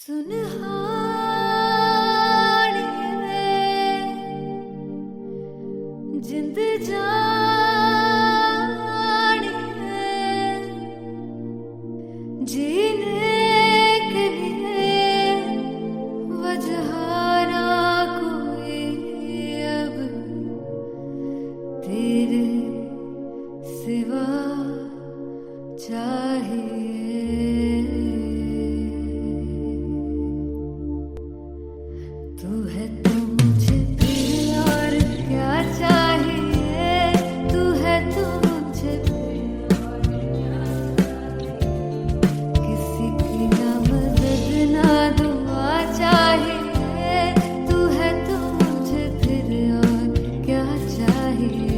सुनहाने जिंद जाने जीने के लिए वजह ना कोई अब तेरे सिवा चाहिए। तू है तो मुझे फिर और क्या चाहिए। तू है तो मुझे फिर और क्या चाहिए। किसी की ना मदद ना दुआ चाहिए। तू है तो मुझे फिर और क्या चाहिए।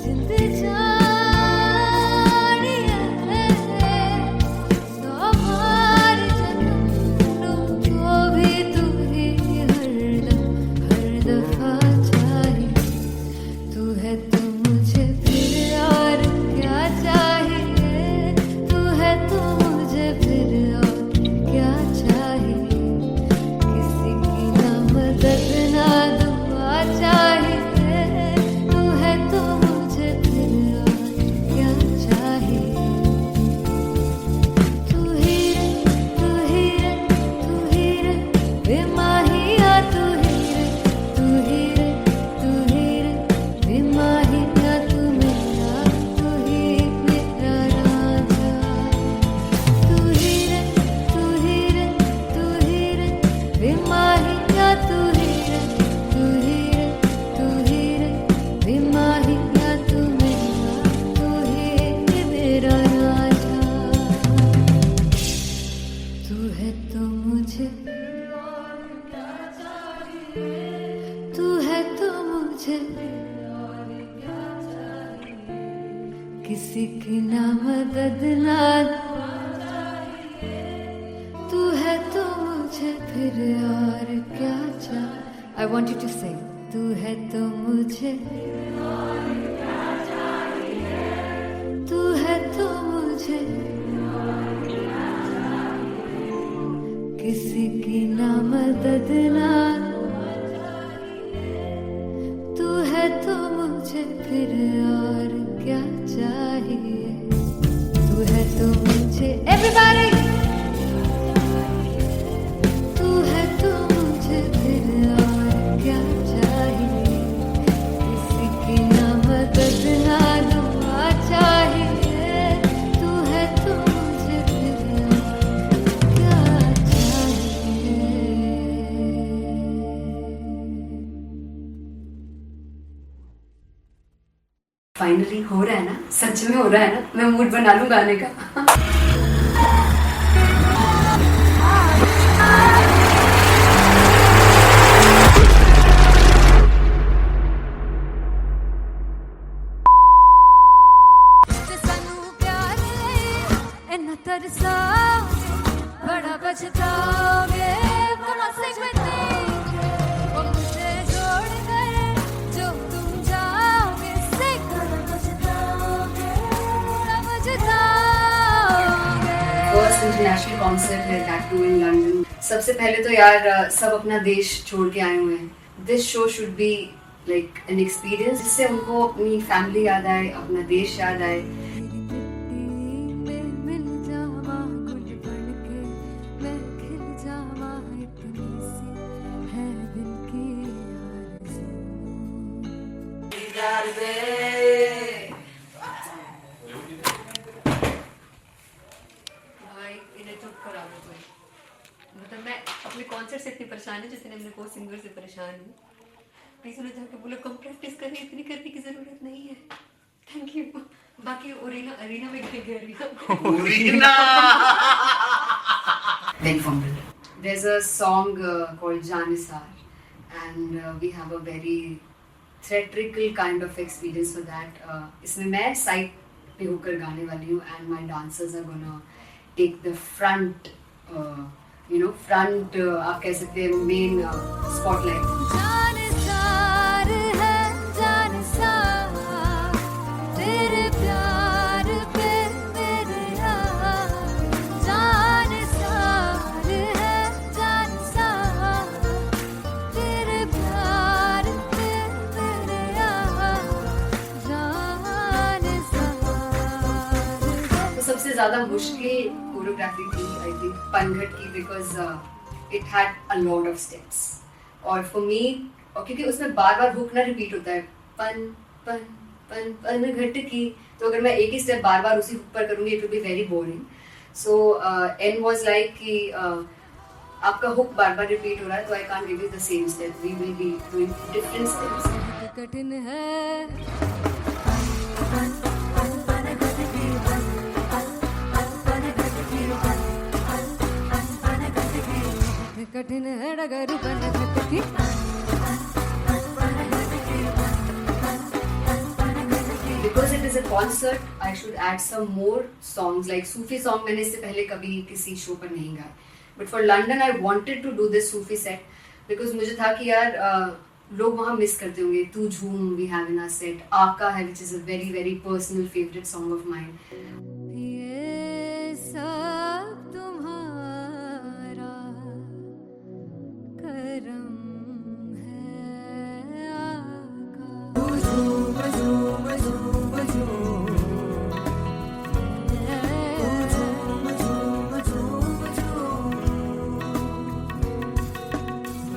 जिंद जानिए सौ बार जन्म लूं तो भी तू ही हरदम हर दफा चाहिए। तू है तो मुझे फिर और क्या चाहिए। तू है तो मुझे फिर और क्या चाहिए। किसी की ना मदद ना दुआ चाहिए। तू है तो मुझे फिर और क्या चाहिए। तू ही रे तू ही रे तू ही रे बेमाहिया। तू ही रे तू ही रे तू ही रे बेमाहिया। तू मेरा तू ही मेरा राजा। तू ही रे तू ही रे तू ही रे बेमाहिया। तू ही रे तू ही रे तू ही रे बेमाहिया। तू मेरा तू ही मेरा राजा। तू है तो मुझे तू है तो मुझे किसी की ना मदद ना तू है तो मुझे फिर और क्या चाहिए। I want you to sing. तू है तो मुझे तू है तो मुझे किसी की ना मदद ना तू है तो मुझे फिर और क्या चाहिए। तू है तो मुझे everybody तू है तो मुझे फिर और क्या चाहिए। किसी की ना मदद ना दुआ चाहिए। तू है तो मुझे फिर और क्या चाहिए। फाइनली हो रहा है ना, सच में हो रहा है ना। मैं मूड बना लूं गाने का। जे सानू प्यार इन्ना तरसाओगे बड़ा पछताओगे। कहाँ से बचेंगे वो मुझे छोड़ कर जो तुम जाओगे। से बड़ा पछताओगे बड़ा पछताओगे। फर्स्ट इंटरनेशनल कॉन्सर्ट है, दैट टू इन लंदन। सबसे पहले तो यार सब अपना देश छोड़ के आए हुए हैं। This show should be like an experience जिससे उनको अपनी फैमिली याद आए, अपना देश याद आए। मिल जावा गुल बन के मैं खिल जावा इतनी सी है दिल की आरज़ू। भाई इन्हें चुप करा दो कोई। मतलब मैं अपने कॉन्सर्ट से इतनी परेशान हूँ जितने अपने को सिंगर से परेशान हूँ। प्लीज उन्हें जाके बोलो कम प्रैक्टिस करनी, इतनी करने की जरूरत नहीं है। Thank you. बाकी अरीना में गए Then fumble. There's a song called Janisar, and we have a very theatrical kind of experience for that. इसमें मैं साइड पे होकर गाने वाली हूँ, and my dancers are gonna take the front, front आप कह सकते हैं main spotlight. जानिसार है जानिसार तेरे प्यार सबसे ज्यादा मुश्किल कोरियोग्राफी थी आई थिंक पनघट की, because it had a lot of steps और फॉर मी, और क्योंकि उसमें बार बार हुक ना रिपीट होता है, पन पन पन पनघट की, तो अगर मैं एक ही स्टेप बार बार उसी हुक पर करूंगी it will be very boring. So an was like कि आपका हुक बार बार रिपीट हो रहा है तो I can't give you the same step, we will be doing different steps. कठिन है कठिन है डगर पनघट की. Because it is a concert, I should add some more songs like Sufi song. मैंने इससे पहले कभी किसी शो पर नहीं गाया. But for London, I wanted to do this Sufi set because मुझे था कि यार लोग वहाँ मिस करते होंगे. तू झूम we have in our set. आका है which is a very very personal favorite song of mine. ये सब तुम्हारा करम है आका.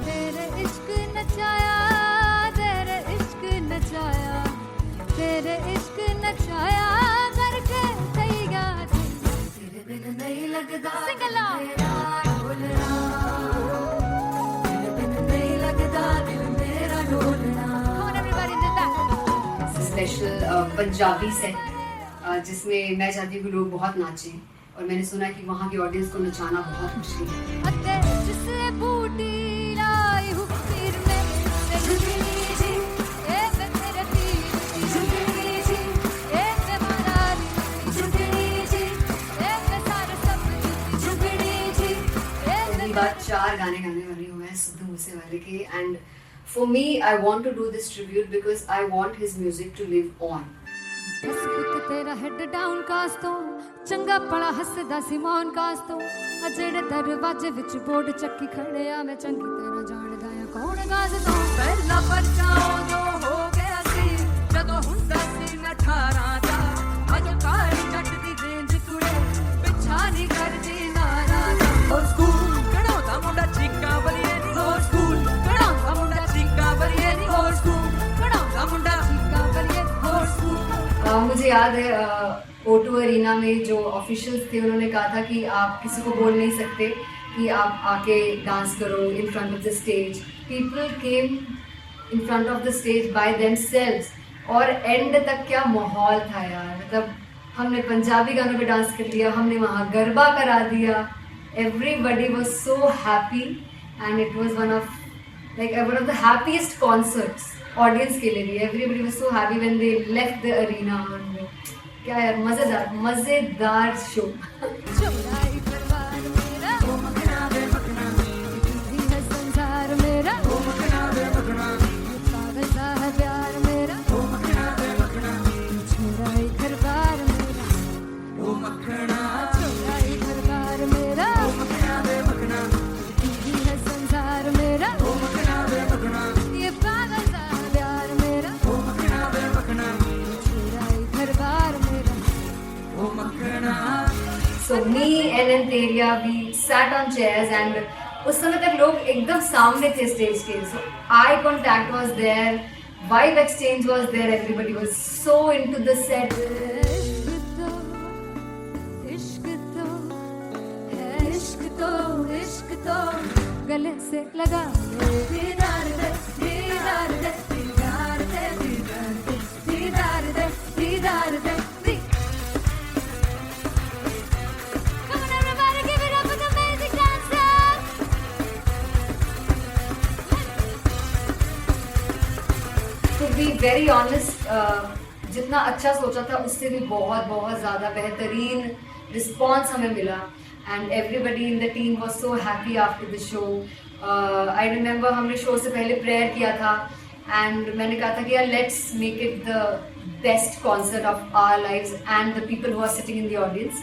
तेरे इश्क नचाया, तेरे इश्क नचाया, तेरे इश्क नचाया करके तैयार. तेरे बिन नहीं लगता सिंगला ढोलना, तेरे बिन नहीं लगता दिल मेरा ढोलना. Come on everybody did that. Special Punjabi set जिसमें मैं चाहती हूँ कि लोग बहुत नाचें और मैंने सुना है कि वहाँ की ऑडियंस को नचाना बहुत मुश्किल है. अते जिससे बूटी लाई हूँ पीर में ते झुकनी जी, ए मैं तेरे तीर की झुकनी जी, ए मैं मारारी की झुकनी जी, ए मैं सारे सब की झुकनी जी, ए पहली बार 4 गाने गाने वाली हूँ मैं सिद्धू मूसेवाले के. And for me I want to do this tribute because I want his music to live on. बस पुत तेरा हेड डाउन कास तो चंगा पड़ा हसदा सी मौन कास तो आ जेड़े दरवाजे विच बोर्ड चक्की खड़े आ मैं चंगी तरह जानदा आ कौन गाज तो. ਪਹਿਲਾ ਬੱਚਾ ਉਦੋਂ ਹੋ ਗਿਆ ਸੀ ਜਦੋਂ ਹੁੰਦਾ ਸੀ ਮੈਂ 18 ਦਾ. ਅਜੋ ਕਾਲੀ ਜੱਟ ਦੀ ਰੇਂਜ ਕੁੜੇ ਪਿੱਛਾ ਨਹੀਂ ਕਰਦੀ ਨਾਰਾ ਦਾ. ਹੋਰ ਸਕੂਲ ਕਢਾਉਂਦਾ ਮੁੰਡਾ ਚੀਕਾਂ ਬਲੀਏ ਨੀ. ਹੋਰ ਸਕੂਲ ਕਢਾਉਂਦਾ ਮੁੰਡਾ ਚੀਕਾਂ ਬਲੀਏ ਨੀ. ਹੋਰ ਸਕੂਲ ਕਢਾਉਂਦਾ ਮੁੰਡਾ ਚੀਕਾਂ ਬਲੀਏ ਨੀ. ਹੋਰ ਸਕੂਲ. मुझे याद है O2 अरीना में जो ऑफिशियल्स थे उन्होंने कहा था कि आप किसी को बोल नहीं सकते कि आप आके डांस करो in front of the stage. People came in front of the stage by themselves और एंड तक क्या माहौल था यार. मतलब हमने पंजाबी गानों पे डांस कर लिया, हमने वहाँ गरबा करा दिया. Everybody was so happy and it was one of the happiest concerts audience के लिए भी. Everybody was so happy when they left the arena. क्या यार मजेदार शो. चौड़ाई परिवार मेरा ओ मखना वे मखना, भी है संसार मेरा ओ मखना वे मखना, पागल सा है प्यार मेरा ओ मखना वे मखना, चौड़ाई परिवार मेरा ਉਹ ਮੱਖਣਾ चौड़ाई परिवार मेरा ਉਹ ਮੱਖਣਾ ਵੇ मखना, भी है संसार मेरा ਉਹ ਮੱਖਣਾ ਵੇ मखना, ये पागल सा है प्यार मेरा ਉਹ ਮੱਖਣਾ ਵੇ मखना, चौड़ाई परिवार मेरा. ਉਹ Makhna. So me and Anteria we sat on chairs and उस समय तक लोग एकदम सामने थे स्टेज के. So eye contact was there, vibe exchange was there, everybody was so into the set. इश्क तो है, इश्क तो इश्क तो गले से लगा ले. दीदार दे दीदार दे दीदार दे दीदार दे दीदार दे दीदार दे. Come on everybody, give it up for the amazing dancers. To be very honest, जितना अच्छा सोचा था उससे भी बहुत बहुत ज़्यादा बेहतरीन रिस्पॉन्स हमें मिला. And everybody in the team was so happy after the show. I remember हमने शो से पहले प्रेयर किया था एंड मैंने कहा था कि यार let's make it the best concert of our lives and the people who are sitting in the audience.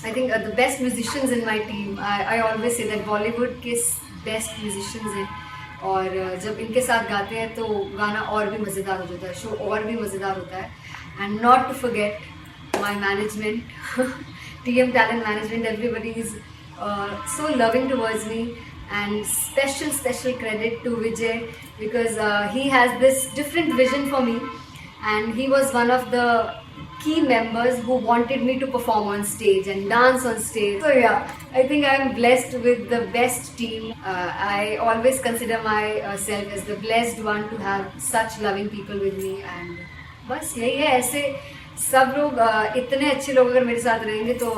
I think the best musicians in my team. I always say that Bollywood के best musicians हैं और जब इनके साथ गाते हैं तो गाना और भी मज़ेदार हो जाता है, शो और भी मज़ेदार होता है. And not to forget my management, TM Talent Management, everybody is so loving towards me. And special credit to Vijay because he has this different vision for me, and he was one of the key members who wanted me to perform on stage and dance on stage. So yeah, I think I am blessed with the best team. I always consider myself as the blessed one to have such loving people with me. And बस यही है, ऐसे सब लोग इतने अच्छे लोग अगर मेरे साथ रहेंगे तो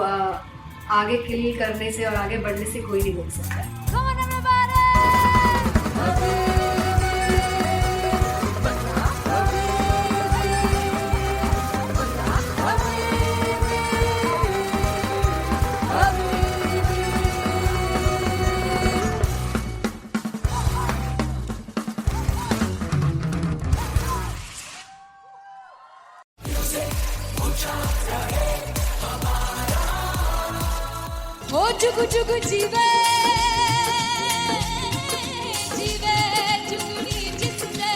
आगे किल करने से और आगे बढ़ने से कोई नहीं रोक सकता है. Come on, everybody! ओ जुगु जुगु जीवे जीवे जुगनी जिसने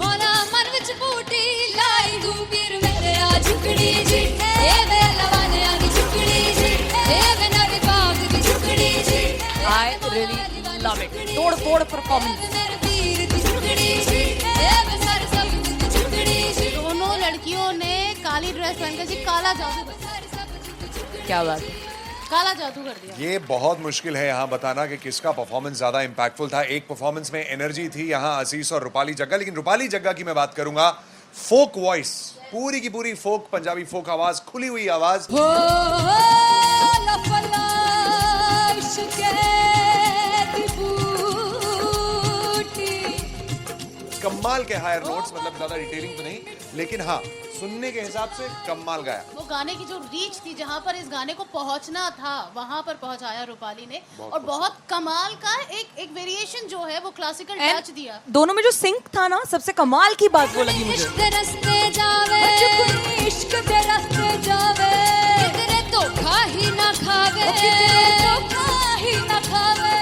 मोला मन विच बूटी लाई हूँ वीर मेरे आ झुकड़ी जी ए वे लवाने आगी झुकड़ी जी ए वे नवी बाग की झुकड़ी जी. I really love it. तोड़ performance. मेरे वीर की झुकड़ी जी ए वे सारे सब की झुकड़ी जी. दोनों लड़कियों ने काली ड्रेस पहनकर जी काला जादू क्या बात है. काला जादू कर दिया. ये बहुत मुश्किल है यहाँ बताना कि किसका परफॉर्मेंस ज्यादा इम्पैक्टफुल था. एक परफॉर्मेंस में एनर्जी थी यहाँ असीस और रूपाली जग्गा, लेकिन रूपाली जग्गा की मैं बात करूंगा. फोक वॉइस, पूरी की पूरी फोक, पंजाबी फोक आवाज, खुली हुई आवाज. हो लफला इश्क़ दी बूटी. कमाल के हायर नोट्स, मतलब ज्यादा डिटेलिंग तो नहीं, लेकिन हाँ सुनने के हिसाब से कमाल गाया. वो गाने की जो रीच थी, जहाँ पर इस गाने को पहुंचना था वहां पर पहुंचाया रूपाली ने. और बहुत कमाल का एक वेरिएशन जो है वो क्लासिकल टच दिया. दोनों में जो सिंक था ना, सबसे कमाल की बात वो लगी मुझे. इश्क़ दे रस्ते जावे इश्क़ दे रस्ते जावे किधरे धोखा ही ना खावे धोखा ही ना खावे.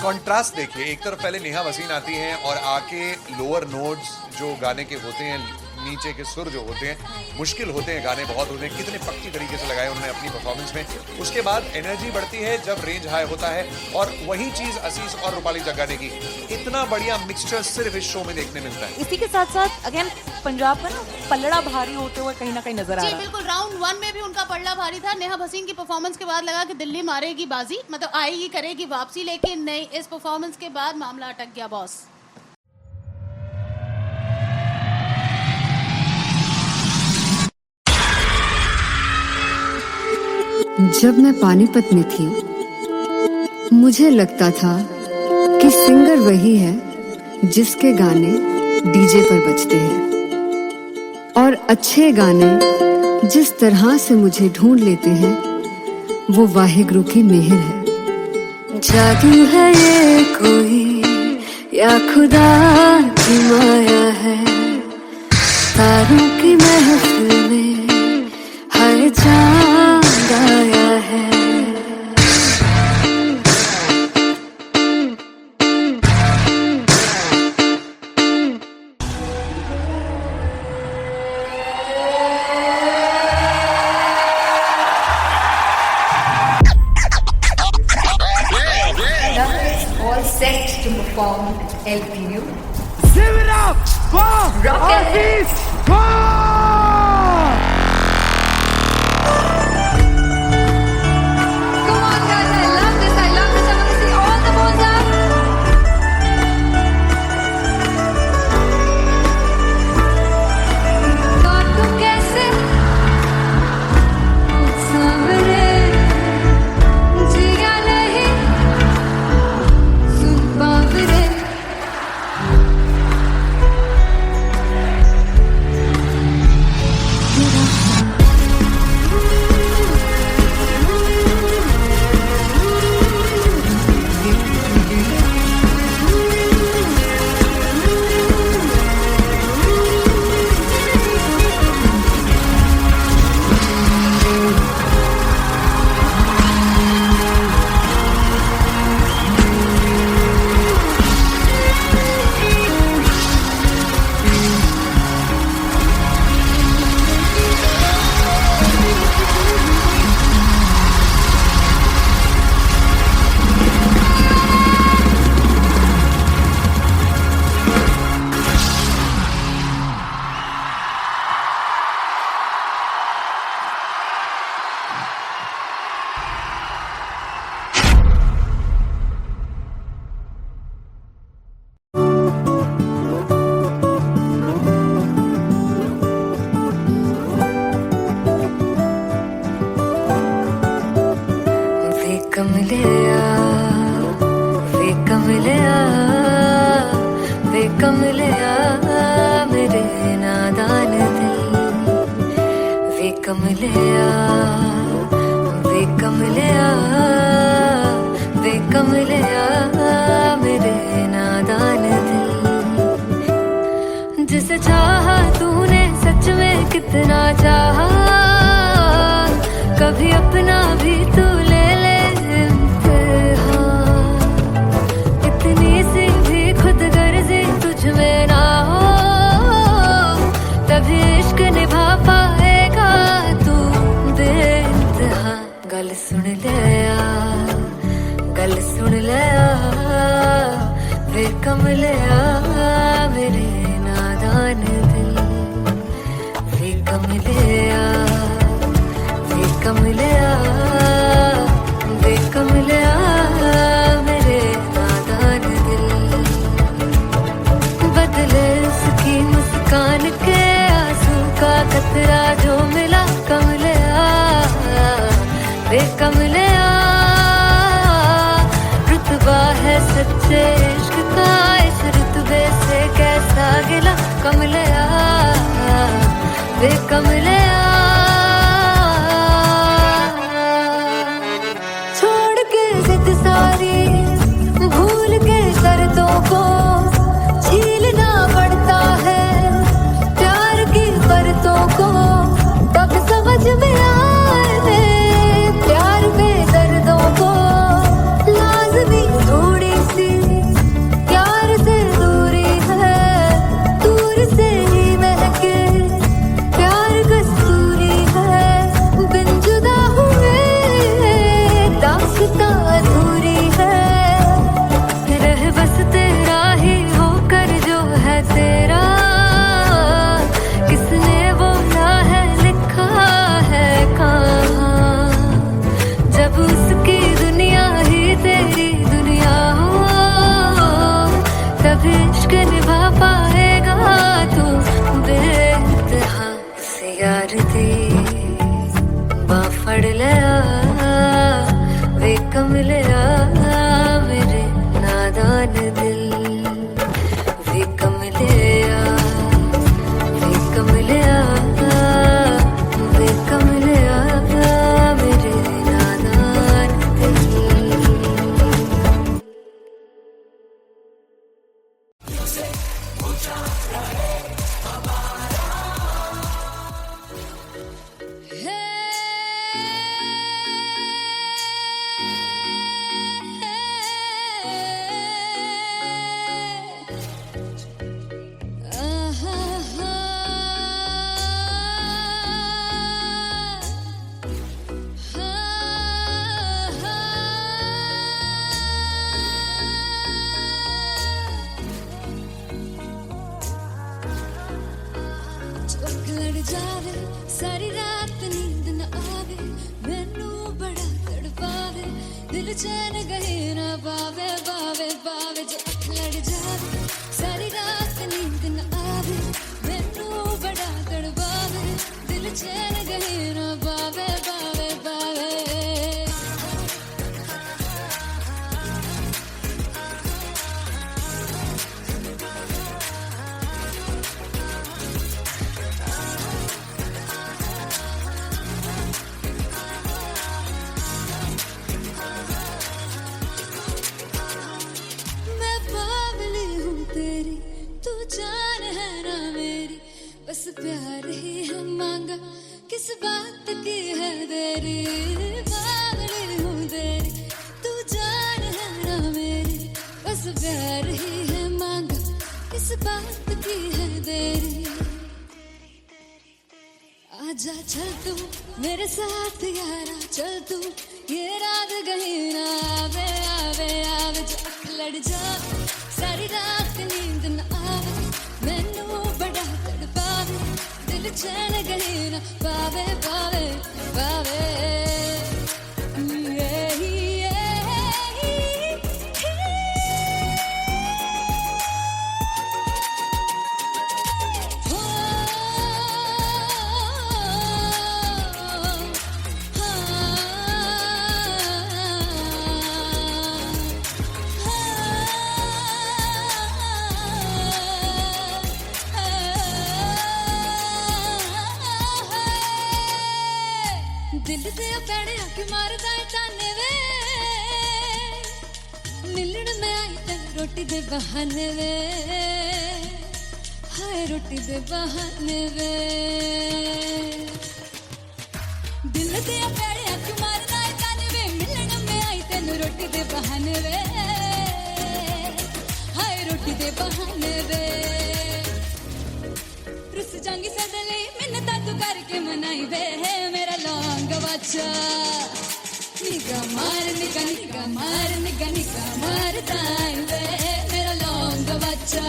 कॉन्ट्रास्ट देखिए, एक तरफ पहले नेहा वसीन आती हैं और आके लोअर नोट्स जो गाने के होते हैं, नीचे के सुर जो होते हैं, मुश्किल होते हैं, गाने बहुत होते हैं, कितने पक्की तरीके से लगाए उन्होंने अपनी परफॉर्मेंस में. उसके बाद एनर्जी बढ़ती है जब रेंज हाई होता है, और वही चीज असीस और रूपाली जग्गा ने की. इतना बढ़िया मिक्सचर सिर्फ इस शो में देखने मिलता है. इसी के साथ साथ अगेन पंजाब का ना पलड़ा भारी होते हुए कहीं ना कहीं नजर आ जी रहा है. बिल्कुल. राउंड 1 में भी उनका पल्ला भारी था. नेहा भसीन की परफॉर्मेंस के बाद लगा कि दिल्ली मारेगी बाजी, मतलब आएगी करेगी वापसी, लेकिन नहीं, इस परफॉर्मेंस के बाद मामला अटक गया बॉस. जब मैं पानीपत में थी मुझे लगता था कि सिंगर वही है जिसके गाने डीजे पर बजते हैं, और अच्छे गाने जिस तरह से मुझे ढूंढ लेते हैं वो वाहिगुरु की मेहर है. जादू है ये कोई या खुदा की माया है, तारों की महफिल में हर चांद आया है. All set to perform LPU. Give it up for Aziz Khan! Come on guys, I love this. I want to see all the balls up. God तू कैसे सावरे जिया नहीं सुन बावरे. कमलिया वे कमलिया वे कमलिया मेरे नादान दिल, जिसे चाहा तूने सच में कितना चाहा, कभी अपना भी तू ले ले इम्तिहान। इतनी सी भी खुद गर्जी तुझ में ना हो, तभी इश्क निभा पाएगा तू बेइंतहा। गल सुन लिया गल सुन लिया वे कमलिया मेरे नादान दिल, वे कमलिया वे कमलिया वे कमलिया मेरे नादान दिल। बदले उसकी मुस्कान के आंसू का कतरा जो मिला कमलिया वे कमलिया। रुतबा है सच्चे इश्क का इस रुतबे से कैसा गिला कमलिया वे कमलिया। छोड़ के जिद सारी भूल के शर्तों को झीलना पड़ता है प्यार की परतों को, तब समझ में आए प्यार में दर्दों को। लाज़मी थोड़ी सी प्यार से दूरी है, दूर से ही महके प्यार कस्तूरी है। बिन जुदा हुए दास्तां अधूरी है, रह बस तेरा ही होकर जो है तेरा। किसने बोला है लिखा है कहाँ, जब उसकी दुनिया ही तेरी दुनिया हो, तभी इश्क निभा पाएगा तू बेइंतहा। से यार दी बां फड़ लिया वे कमलिया मेरे नादान दिल, वे कमलिया वे कमलिया वे कमलिया मेरे नादान दिल। चौक लड़ जावे सारी रात नींद न आवे, मैनू बड़ा तड़पावे दिल चैन गहे ना पावे पावे पावे। चौक लड़ जावे सारी रात नींद न आवे, मैनू बड़ा तड़पावे दिल चैन गहे ना पावे पावे पावे। मैं बावली हूँ तेरी तू जान है ना मेरी, बस प्यार ही है मांगा किस बात की है देरी। बावली हूँ तेरी तू जान है ना मेरी, बस प्यार ही है मांगा किस बात की है देरी। आजा चल तू मेरे साथ यारा चल तू, ये रात गही ना आवे आवे आवे। जो लड़ जा सारी रात नींद न आवे, मैनू बड़ा तड़पावे दिल चैन गही ना पावे पावे पावे। रोटी दे बहाने वे हाय रोटी दे बहाने वे दिल दे पैड़िया क्यों मारना है ताने वे मिलन में आई तेनू रोटी दे बहाने वे हाय रोटी दे बहाने वे रुस जांगी सदले मिन्नता तू करके मनाई वे मेरा लौंग बच्चा निगा मार निगा निगा मार निगा निगा मार ताई वे मेरा लौंग बच्चा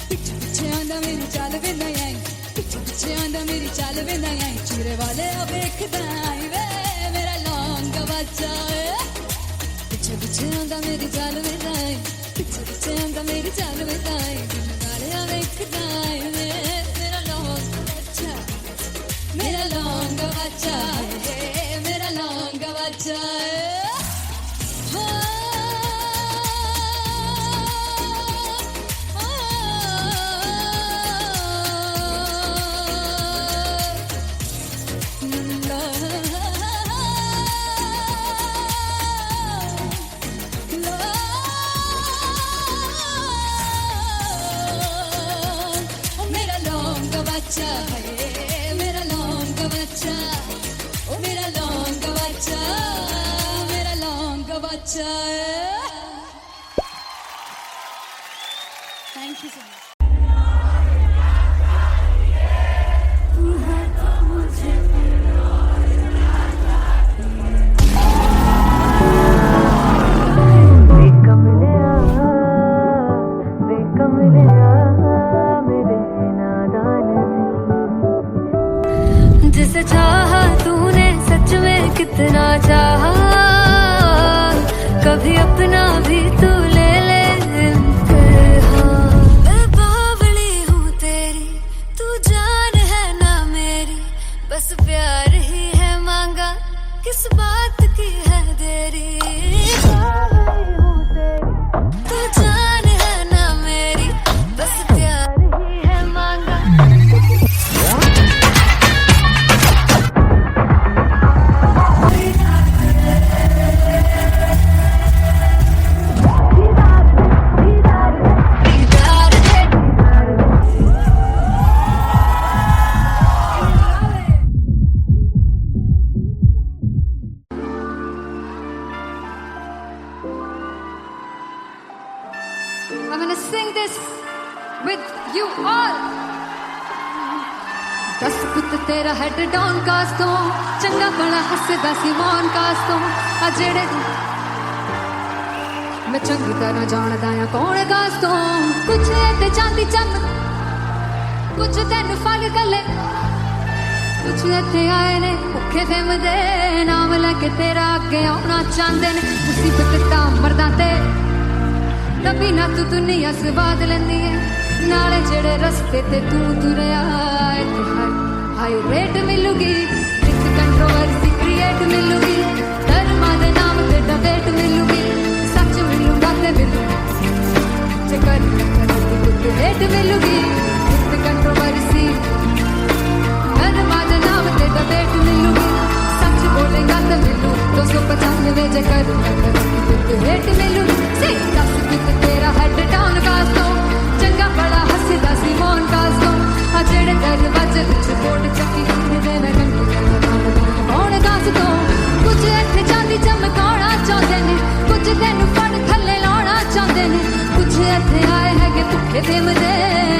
पीछे पीछे आंदा मेरी चाल वे नहीं आई पीछे पीछे आंदा मेरी चाल वे नहीं आई चूरे वाले देखदा आई वे मेरा लौंग बच्चा पीछे पीछे आंदा मेरी चाल वे नहीं आई पीछे पीछे आंदा मेरी चाल वे नहीं आई चूरे वाले देखदा आई वे मेरा लौंग बच्चा मेरा लौंग बच्चा मेरा लौंग बच्चा मेरा लौंग बच्चा मेरा लौंग बच्चा ओ मेरा लौंग बच्चा मेरा लौंग बच्चा थैंक यू सो मच जिसे चाहा तूने सच में कितना चाहा कभी अपना भी तू ले ले इम्तिहान। मैं बावली हूँ तेरी तू जान है ना मेरी बस प्यार ही है मांगा किस बात की है देरी बावली हूँ तेरी तू जान है ना मेरी बस प्यार ही है मांगा I'm gonna sing this with you all. दस पुत तेरा हेड डाउन कास तो चंगा बड़ा हसदा सिमोन कास तो आ जेड़े मैं चंगी तरह जानदा आ कौन कास तो कुछ ते चांदी चम कुछ तेन फल गले कुछ इत्थे आए ने भुखे फिम दे नाम लेके तेरा अगे आउणा चाहंदे ने मुसीबत तां मरदा ते तभी ना तू दुनिया स्वाद लेंदी है नाले जेड़े रस्ते ते तू तुरया हाई रेट मिलूगी एक कंट्रोवर्सी क्रिएट मिलूगी धर्मा दे नाम ते डिबेट मिलूगी सच मिलूगा ते मिलू चकर रेट मिलूगी एक कंट्रोवर्सी धर्मा दे नाम ते डिबेट मिलूगी सच बोलेगा ते मिलू 295 चकर रेट मिलूगी से दस तेरा हेड डाउन कास तो चंगा बड़ा हसदा सिमोन कास तो आ जेड़े दरवाजे विच बोर्ड चक्की दे मैं कौन कास तो कुछ इत्थे चांदी चमकाउणा चाहंदे ने कुछ तेनू फड़ थल्ले लाउणा चाहंदे ने कुछ इत्थे आए हैगे भुखे दिम दे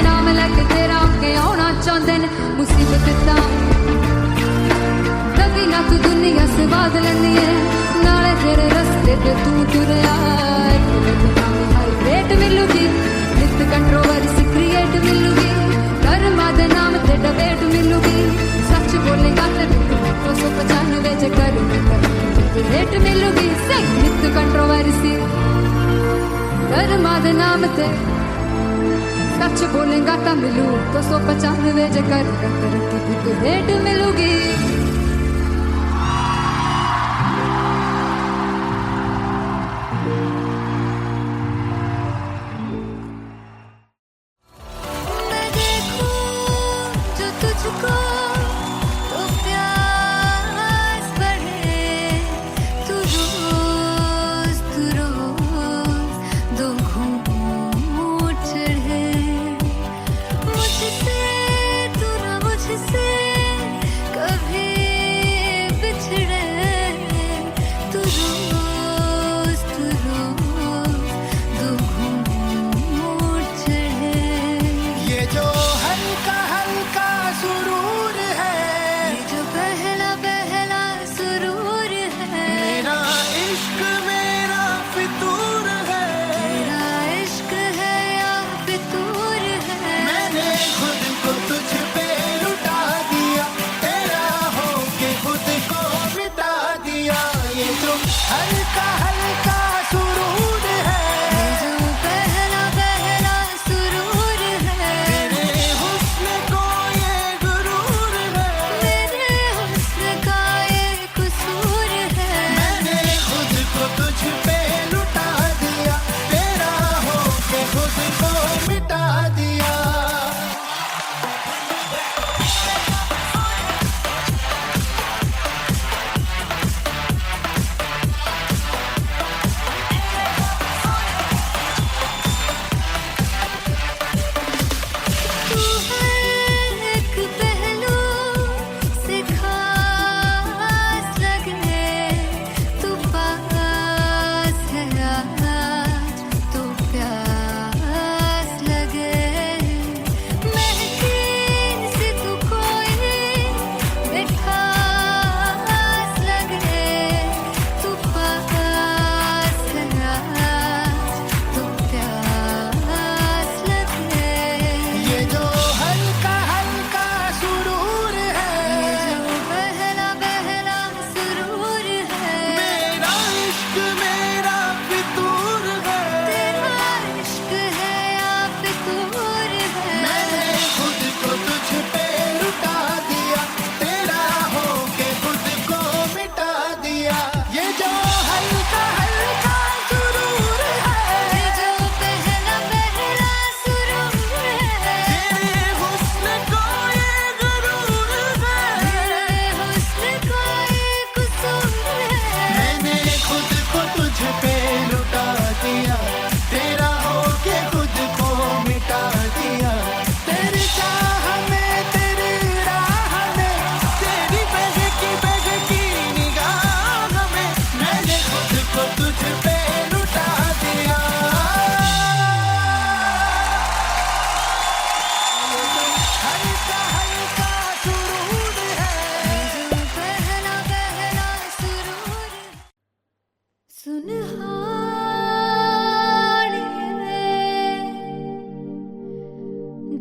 नाम लेके तेरा अगे आउणा चाहंदे ने मुसीबत तां तभी ना तू दुनिया स्वाद लेंदी है नाले तेरे रस्ते ते तू तुरया रेट मिलूगी नित कंट्रोवर्सी क्रिएट मिलूगी कर्मा दे नाम ते डिबेट मिलूगी सच बोलेगा ते 295 चकर रेट मिलूगी से नित कंट्रोवर्सी कर्मा दे नाम ते सच बोलेगा ता मिलू 295 चकर रेट मिलूगी तुझको तो प्यास बढ़े तू रोज दो घूम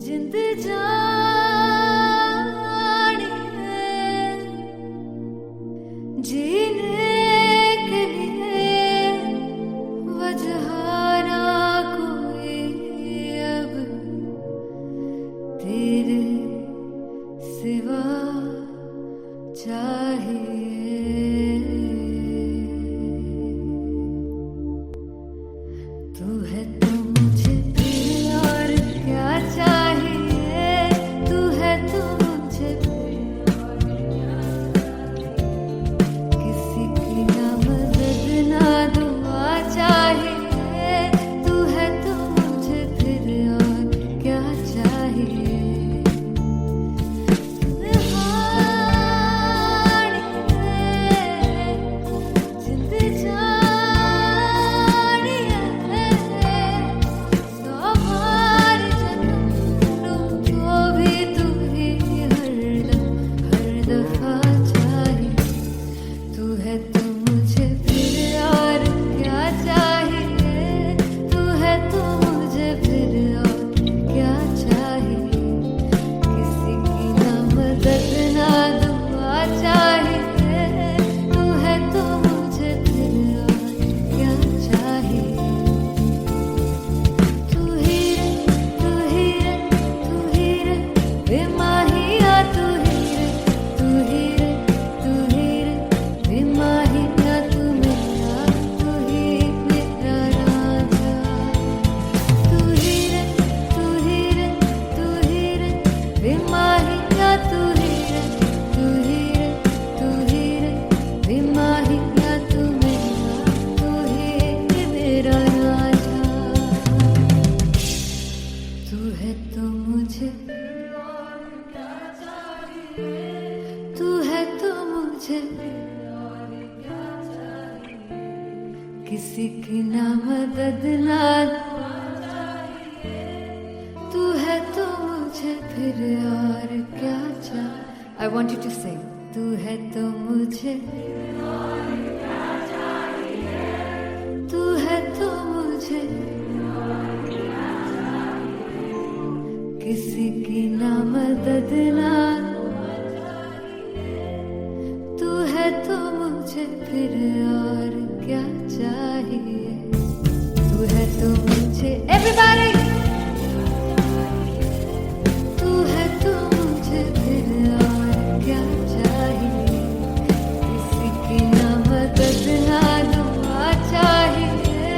जिंद जान जीने के लिए वजह ना कोई अब तेरे सिवा चाहिए तू है तो मुझे फिर और क्या चाहिए तू है तो मुझे फिर और क्या चाहिए किसी की ना मदद ना दुआ चाहिए तू है तो मुझे फिर और क्या चाहिए जिंद जानिए सौ बार जन्म लूं तो भी तू ही हर दफा चाहिए तू है तो मुझे फिर और क्या चाहिए तू है तो मुझे फिर और क्या चाहिए किसी की ना मदद ना दुआ चाहिए तू है तो मुझे फिर और क्या चाहिए तू ही रे तू ही रे तू ही रे बेमाहिया तू ही रे तू ही रे तू ही रे बेमाहिया तू मेरा राजा तू ही रे तू ही रे तू ही रे बेमाहिया तू ही रे तू ही रे तू ही रे बेमाहिया तू ही मेरा राजा तू है तो मुझे तू है तो मुझे किसी की ना मदद ना तू है तो मुझे फिर और क्या चाहिए I want you to sing तू है तो मुझे तू है तो मुझे किसी की ना मदद ना तू है तो मुझे फिर और क्या चाहिए तू है तो मुझे everybody तू है तो मुझे फिर और क्या चाहिए किसी की ना मदद ना दुआ चाहिए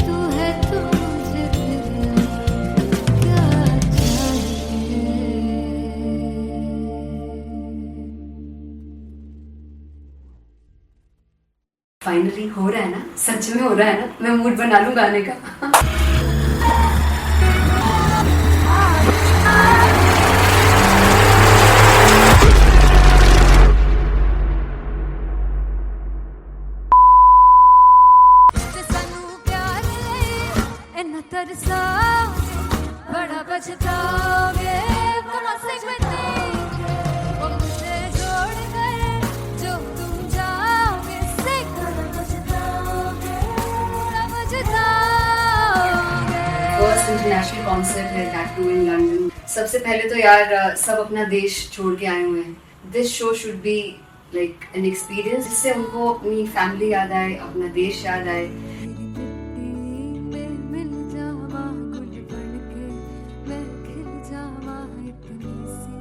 तू है तो मुझे फिर और क्या चाहिए फाइनली हो रहा है ना, सच में हो रहा है ना, मैं मूड बना लूं गाने का। ते सानू प्यार लई इन्ना तरसाओगे बड़ा पछताओगे बड़ा सिखते वो मुझे छोड़ कर जो तुम जाओगे से बड़ा पछताओगे बड़ा पछताओगे फर्स्ट इंटरनेशनल कॉन्सर्ट है दैट टू इन लंदन। सबसे पहले तो यार सब अपना देश छोड़ के आए हुए हैं। This show should be like an experience जिससे उनको अपनी फैमिली याद आए, अपना देश याद आए। मिल जावा गुल बन के मैं खिल जावा इतनी सी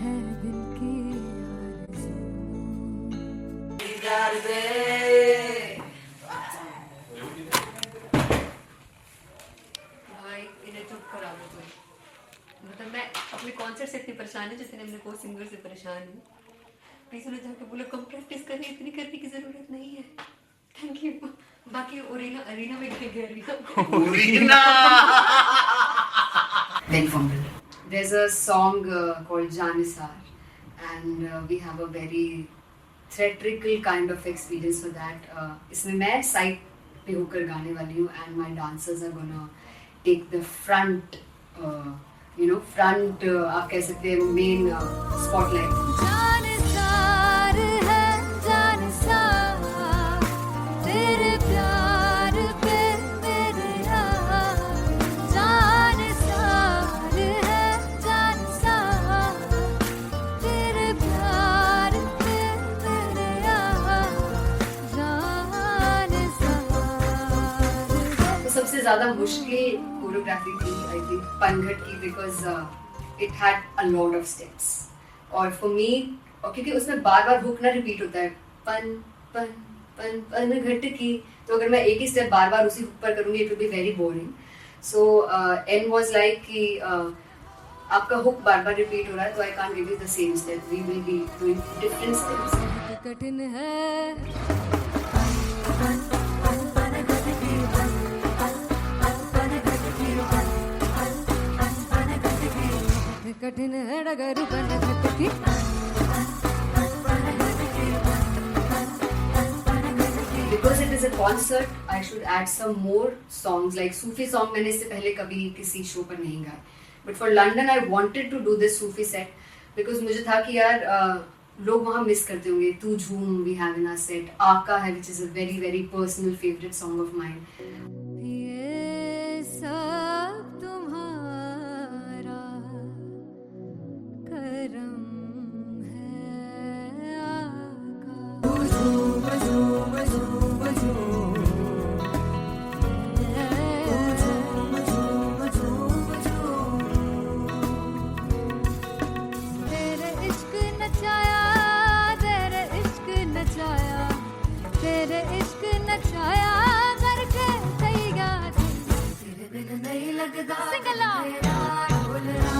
है दिल की आरज़ू भाई इन्हें चुप करा दो कोई। मतलब मैं अपने कॉन्सर्ट से इतनी परेशान है जितने मैंने को सिंगर से परेशान हूँ। प्लीज उन्हें जाके बोलो कम प्रैक्टिस करनी, इतनी करने की जरूरत नहीं है। Thank you. बाकी अरीना में गई arena Then from there's a song called Janisar, and we have a very theatrical kind of experience for that. इसमें मैं साइड पे होकर गाने वाली हूँ, and my dancers are gonna take the front, front आप कह सकते हैं main spotlight. जानसार है जानसार तेरे प्यार सबसे ज्यादा मुश्किल कोरियोग्राफी थी आई थिंक पनघट की, because it had a lot of steps और फॉर मी, और क्योंकि उसमें बार बार हुक ना रिपीट होता है, पन पन पन पनघट की, तो अगर मैं एक ही स्टेप बार बार उसी हुक पर करूंगी it will be very boring. So an was like कि आपका हुक बार बार रिपीट हो रहा है तो I can't give you the same step, we will be doing different steps. कठिन है कठिन है डगर पनघट की. Because it is a concert, I should add some more songs like Sufi song. मैंने इससे पहले कभी किसी शो पर नहीं गाए. But for London, I wanted to do this Sufi set because मुझे था कि यार लोग वहाँ मिस करते होंगे. तू झूम we have in our set. आका है which is a very very personal favorite song of mine. ये सब तुम्हारा करम है आका. तेरे इश्क नचाया, तेरे इश्क नचाया, तेरे इश्क नचाया करके सैया तेरे बिन नहीं लगदा सिंगला ढोलना,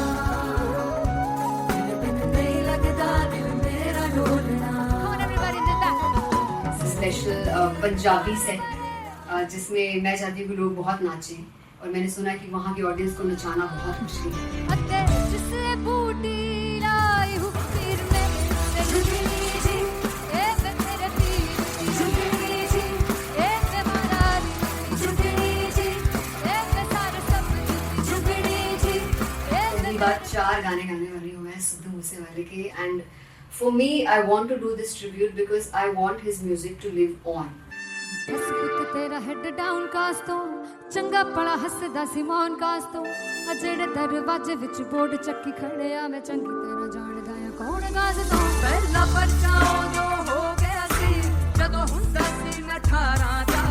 तेरे बिन नहीं लगदा दिल मेरा ढोलना. Come on everybody did that. Special Punjabi set जिसमें मैं चाहती हूँ कि लोग बहुत नाचें और मैंने सुना कि वहाँ की ऑडियंस को नचाना बहुत मुश्किल है. अते जिसने बूटी लाई हूँ पीर में ते झुकनी जी, ए मैं तेरे पीर की झुकनी जी, ए मैं मारा दी झुकनी जी, ए मैं सारे सब की झुकनी जी, ए पहली बार 4 गाने गाने वाली हूँ मैं सिद्धू मूसेवाले के. And for me I want to do this tribute because I want his music to live on. बस पुत तेरा हेड डाउन कास तो चंगा पड़ा हसदा सिमोन कास तो अजड़े दरवाजे विच बोर्ड चक्की खड़े आ मैं चंगी तरह जानदा आ कौन गाज तो. ਪਹਿਲਾ ਬੱਚਾ ਉਦੋਂ ਹੋ ਗਿਆ ਸੀ ਜਦੋਂ ਹੁੰਦਾ ਸੀ ਮੈਂ 18 ਦਾ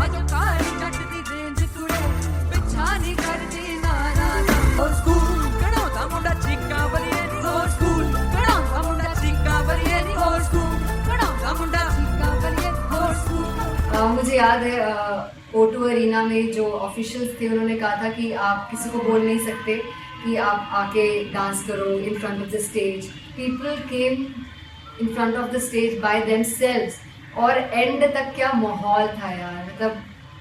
ਅਜੋ ਕਾਲੀ ਜੱਟ ਦੀ ਰੇਂਜ ਕੁੜੇ ਪਿੱਛਾ ਨਹੀਂ ਕਰਦੀ ਨਾਰਾ ਦਾ ਹੋਰ ਸਕੂਲ ਕਢਾਉਂਦਾ ਮੁੰਡਾ ਚੀਕਾਂ ਵਰੀਏ ਨਹੀਂ ਹੋਰ ਸਕੂਲ ਕਢਾਉਂਦਾ ਮੁੰਡਾ ਚੀਕਾਂ ਵਰੀਏ ਨਹੀਂ ਹੋਰ ਸਕੂਲ ਕਢਾਉਂਦਾ ਮੁੰਡਾ ਚੀਕਾਂ ਵਰੀਏ ਹੋਰ ਸਕੂਲ. मुझे याद है O2 अरीना में जो ऑफिशियल्स थे उन्होंने कहा था कि आप किसी को बोल नहीं सकते कि आप आके डांस करो in front of the stage. People came in front of the stage by themselves और एंड तक क्या माहौल था यार. मतलब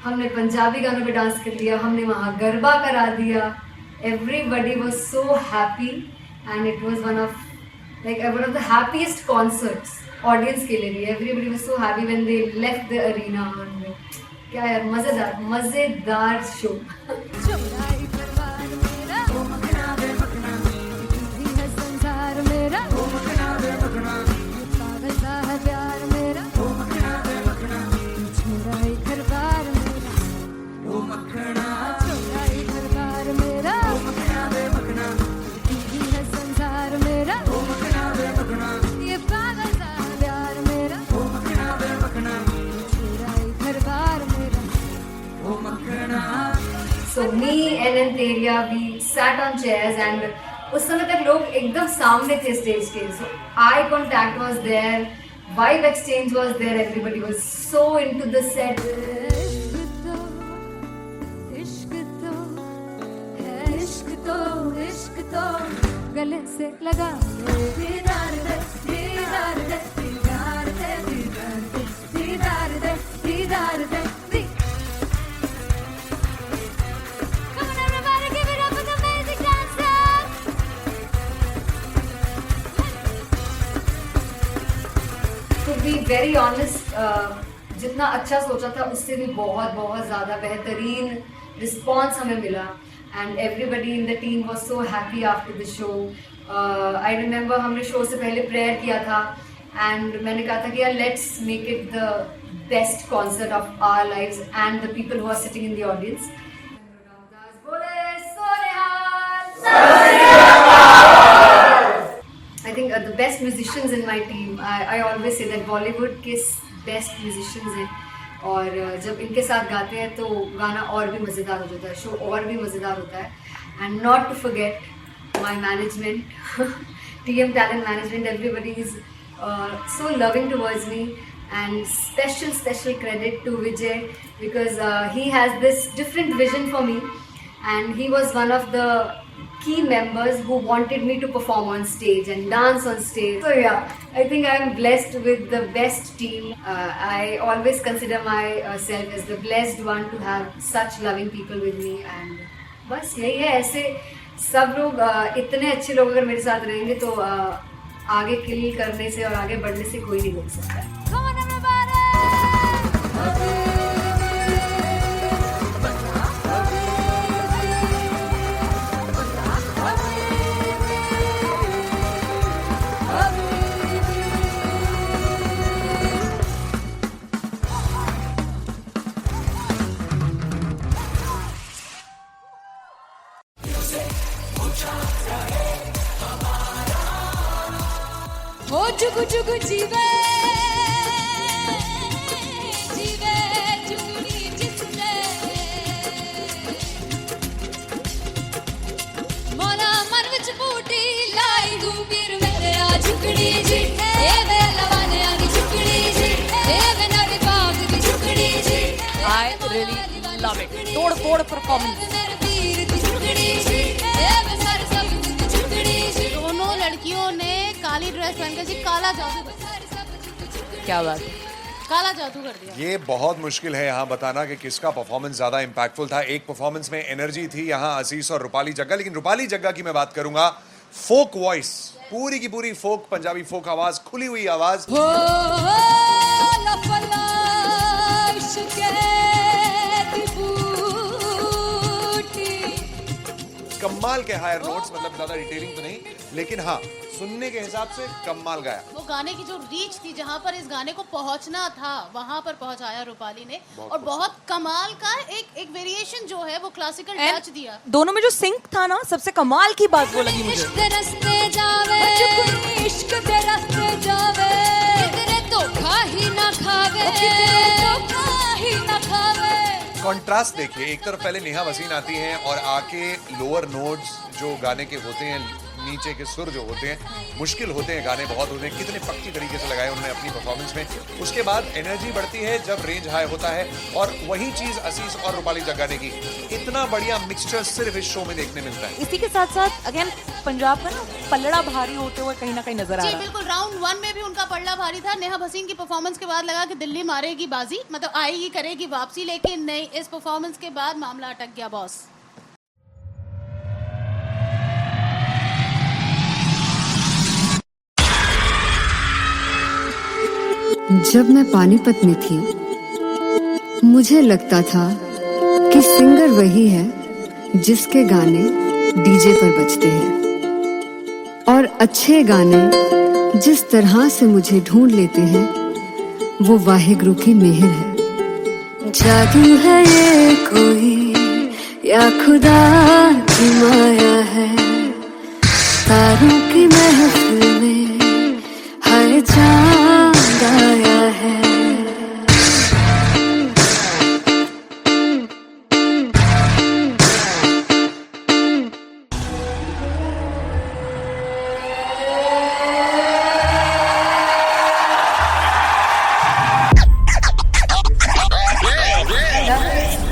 हमने पंजाबी गानों पे डांस कर लिया, हमने वहाँ गरबा करा दिया. Everybody was so happy and it was one of the happiest concerts audience के लिए भी. Everybody was so happy when they left the arena. क्या यार मजेदार शो. चौराई परवार मेरा ओ मखना वे मखना तू है संसार मेरा ओ मखना वे मखना पागल सा है प्यार मेरा ओ मखना वे मखना चौराई परवार मेरा ओ मखना चौराई परवार मेरा ओ मखना वे मखना तू है संसार मेरा ओ मखना वे मखना ये पागल सा है प्यार मेरा ओ मखना वे मखना चौराई परवार मेरा ओ मखना. So me and Anteria, we sat on chairs and उस समय तक लोग एकदम सामने थे स्टेज के. So eye contact was there, vibe exchange was there, everybody was so into the set. इश्क तो है इश्क तो इश्क तो गले से लगा दीदार दे दीदार दे दीदार दे दीदार दे दीदार दे दीदार दे. Come on everybody, give it up for the amazing dancers. To be very honest, जितना अच्छा सोचा था उससे भी बहुत ज़्यादा बेहतरीन रिस्पॉन्स हमें मिला. And everybody in the team was so happy after the show. I remember हमने शो से पहले प्रेयर किया था एंड मैंने कहा था कि यार let's make it the best concert of our lives and the people who are sitting in the audience. I think the best musicians in my team. I always say that Bollywood के best musicians हैं और जब इनके साथ गाते हैं तो गाना और भी मज़ेदार हो जाता है, शो और भी मज़ेदार होता है. And not to forget my management, TM Talent Management, everybody is so loving towards me. And special credit to Vijay because he has this different vision for me, and he was one of the key members who wanted me to perform on stage and dance on stage. So yeah, I think I am blessed with the best team. I always consider myself as the blessed one to have such loving people with me. And बस यही है, ऐसे सब लोग इतने अच्छे लोग अगर मेरे साथ रहेंगे तो आगे किल करने से और आगे बढ़ने से कोई नहीं रोक सकता है. Come on, everybody! हो जुग जुग जीवे जीवे जुगनी जिसने मोरा मन विच बूटी लाई गुबीर मेरे आ झुकड़ी जी ए वे लवाने आगी झुकड़ी जी ए वे नवी बाग की झुकड़ी जी. I really love it. तोड़ performance. मेरे वीर की झुकड़ी जी ए वे सारे सब की झुकड़ी जी. दोनों लड़कियों ने काली ड्रेस पहनकर जी काला जादू कर दिया. क्या बात है. काला जादू कर दिया. ये बहुत मुश्किल है यहाँ बताना कि किसका परफॉर्मेंस ज्यादा इंपैक्टफुल था. एक परफॉर्मेंस में एनर्जी थी यहाँ असीस और रूपाली जग्गा, लेकिन रूपाली जग्गा की मैं बात करूंगा. फोक वॉइस, पूरी की पूरी फोक, पंजाबी फोक आवाज, खुली हुई आवाज. हो लफला इश्क़े दी बूटी. कमाल के हायर नोट्स, मतलब ज्यादा डिटेलिंग तो नहीं, लेकिन हाँ सुनने के हिसाब से कमाल गाया. वो गाने की जो रीच थी, जहाँ पर इस गाने को पहुंचना था वहां पर पहुंचाया रूपाली ने. और बहुत कमाल का एक वेरिएशन जो है वो क्लासिकल टच दिया. दोनों में जो सिंक था ना, सबसे कमाल की बात वो लगी मुझे. इश्क दे रस्ते जावे इश्क दे रस्ते जावे कितने धोखा ही ना खावे धोखा ही ना खावे. कॉन्ट्रास्ट देखिए, एक तरफ पहले नेहा वसीन आती हैं और आके लोअर नोट्स जो गाने के होते हैं, नीचे के सुर जो होते हैं, मुश्किल होते हैं, गाने बहुत होते हैं, कितने पक्की तरीके से लगाए उन्होंने अपनी परफॉर्मेंस में. उसके बाद एनर्जी बढ़ती है जब रेंज हाई होता है, और वही चीज असीस और रूपाली जग्गा ने की. इतना बढ़िया मिक्सचर सिर्फ इस शो में देखने मिलता है. इसी के साथ साथ अगेन पंजाब का ना पलड़ा भारी होते हुए कहीं ना कहीं नजर आ जी रहा है. बिल्कुल. राउंड 1 में भी उनका पलड़ा भारी था. नेहा भसीन की परफॉर्मेंस के बाद लगा कि दिल्ली मारेगी बाजी, मतलब आएगी करेगी वापसी, लेकिन नहीं, इस परफॉर्मेंस के बाद मामला अटक गया बॉस. जब मैं पानीपत में थी मुझे लगता था कि सिंगर वही है जिसके गाने डीजे पर बजते हैं, और अच्छे गाने जिस तरह से मुझे ढूंढ लेते हैं वो वाहिगुरु की मेहर है. जादू है ये कोई या खुदा की माया है, तारों की महफिल में हर चांद आया है.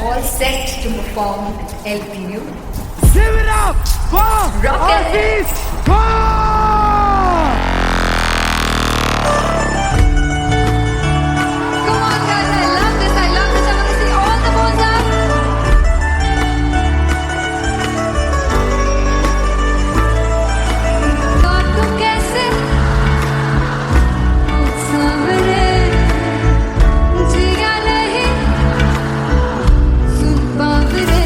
All set to perform LPU. Sivram, go! Aziz, go! Come on guys, I love this. I want to see all the balls up. God तुम कैसे सामने जिया नहीं सुन पावरे.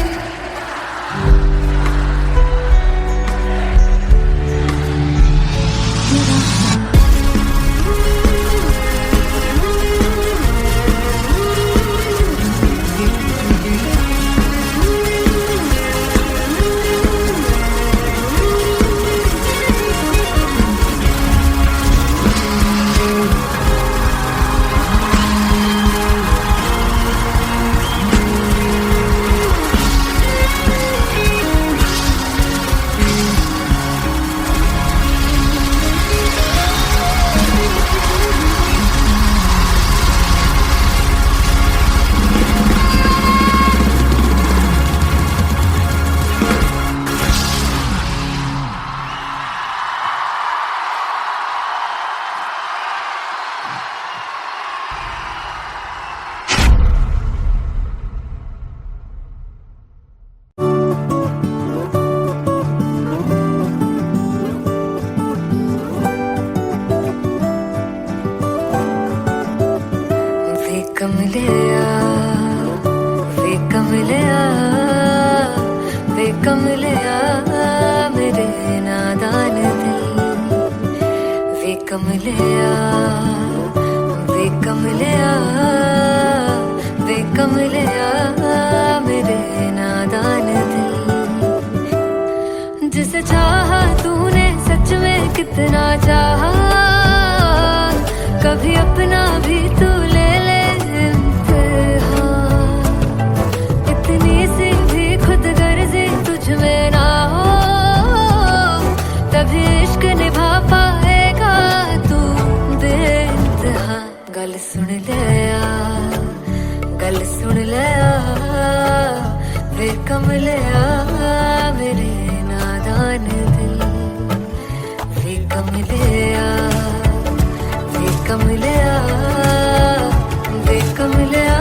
कमलिया मेरे नादान दिल वे कमलिया वे कमलिया वे कमलिया मेरे नादान दिल जिसे चाहा तूने सच में कितना चाहा कभी अपना भी तू ले ले इम्तिहान इतनी सी भी खुद गर्जी तुझ में ना हो तभी इश्क निभा पाएगा तू बेइंतहा गल सुन लिया गल सुन लिया वे कमलिया मेरे नादान दिल वे कमलिया वे कमलिया वे कमलिया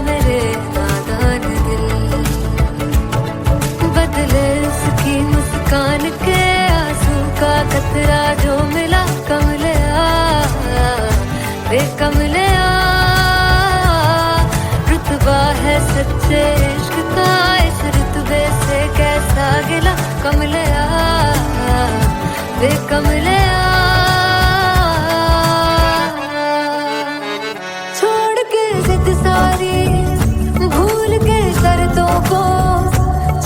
मेरे नादान दिल बदले उसकी मुस्कान के आंसू का कतरा जो मिला कमलिया वे कमलिया रुतबा है सच्चे इश्क का इस रुतबे से कैसा गिला कमलिया वे कमलिया छोड़ के जिद सारी भूल के शर्तों को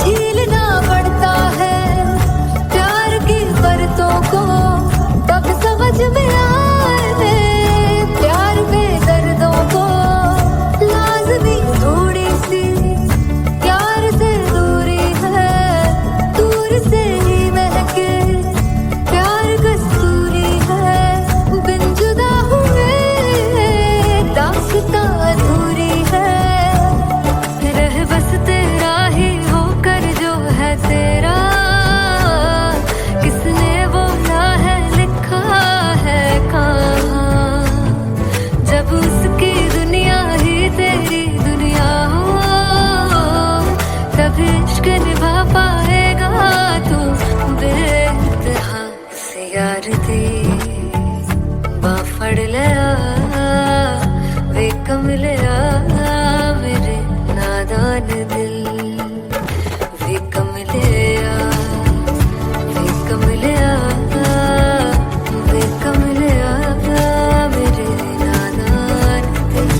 छीलना पड़ता है प्यार की परतों को तब समझ में आए प्यार के दर्दों को लाज़मी थोड़ी सी प्यार से दूरी है दूर से ही महके प्यार कस्तूरी है बिन जुदा हुए दास्तां अधूरी है रह बस तेरा ही होकर जो है तेरा किसने बोला है लिखा है कहाँ जब उसकी दुनिया ही तेरी दुनिया हो तब इश्क निभा पाएगा तू बेइंतहा से यार दी बाफड़ लिया वे कमलिया मेरे नादान दिल वे कमलिया वे कमलिया वे कमलिया मेरे नादान दिल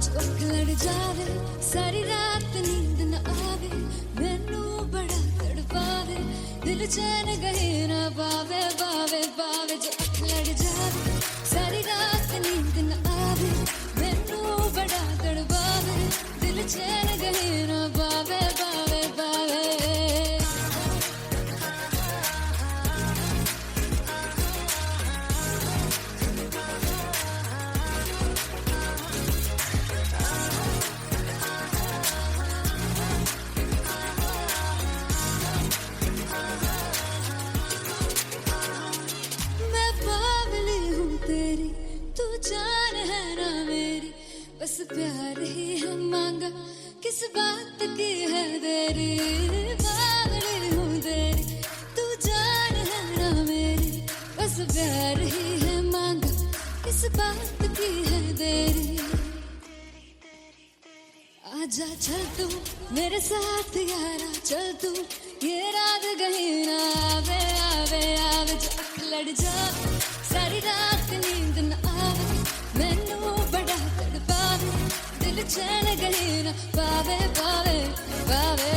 चौक लड़ जावे सारी रात नींद न आवे मैनू बड़ा तड़पावे दिल चैन गहे ना पावे पावे पावे चौक लड़ जावे सारी रात नींद न आवे मैनू बड़ा तड़पावे दिल चैन गहे ना पावे पावे पावे मैं बावली हूँ तेरी तू जान है ना मेरी बस प्यार ही है मांगा किस बात की है देरी बावली हूँ तेरी तू जान है ना मेरी बस प्यार ही है मांगा किस बात की है देरी आजा चल तू मेरे साथ यारा चल तू ये रात गही ना आवे आवे आवे चौक लड़ जा सारी रात नींद न आवे मैनू बड़ा तड़पावे दिल चैन गही ना पावे पावे पावे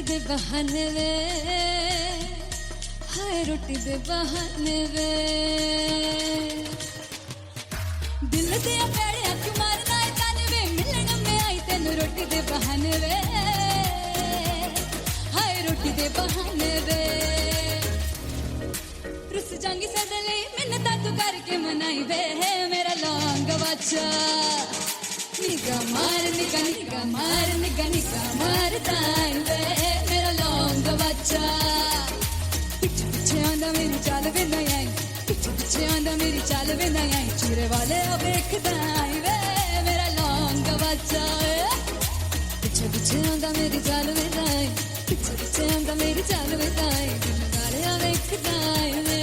दे बहाने वे हाय रोटी दे बहाने वे दिल दिया पैड़िया क्यों मारना है ताने वे मिलन में आई तेन रोटी दे बहाने वे हाय रोटी दे बहाने वे रुस जांगी सदले मिन्नता तू करके मनाई वे मेरा लौंग वाचा निगा मार निगा निगा मार निगा निगा मार दाई वे मेरा लौंग वाचा पीछे पीछे आंदा मेरी चाल वे नहीं आई पीछे पीछे आंदा मेरी चाल वे नहीं आई चूरे वाले अब एक दाई वे मेरा लौंग वाचा पीछे पीछे आंदा मेरी चाल वे नहीं आई पीछे पीछे आंदा मेरी चाल वे नहीं आई दिल वाले अब एक दाई वे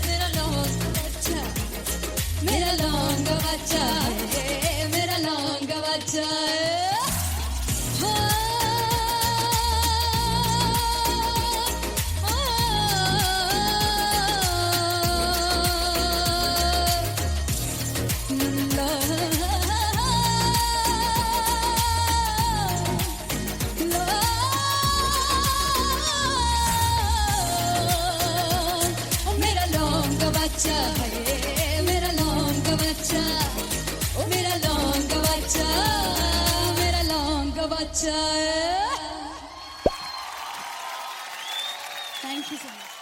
मेरा लौंग वाचा मेरा लौंग वाचा मेरा लौंग वाचा मेरा लौंग बच्चा है मेरा लौंग बच्चा ओ मेरा लौंग बच्चा मेरा लौंग बच्चा। Thank you so much.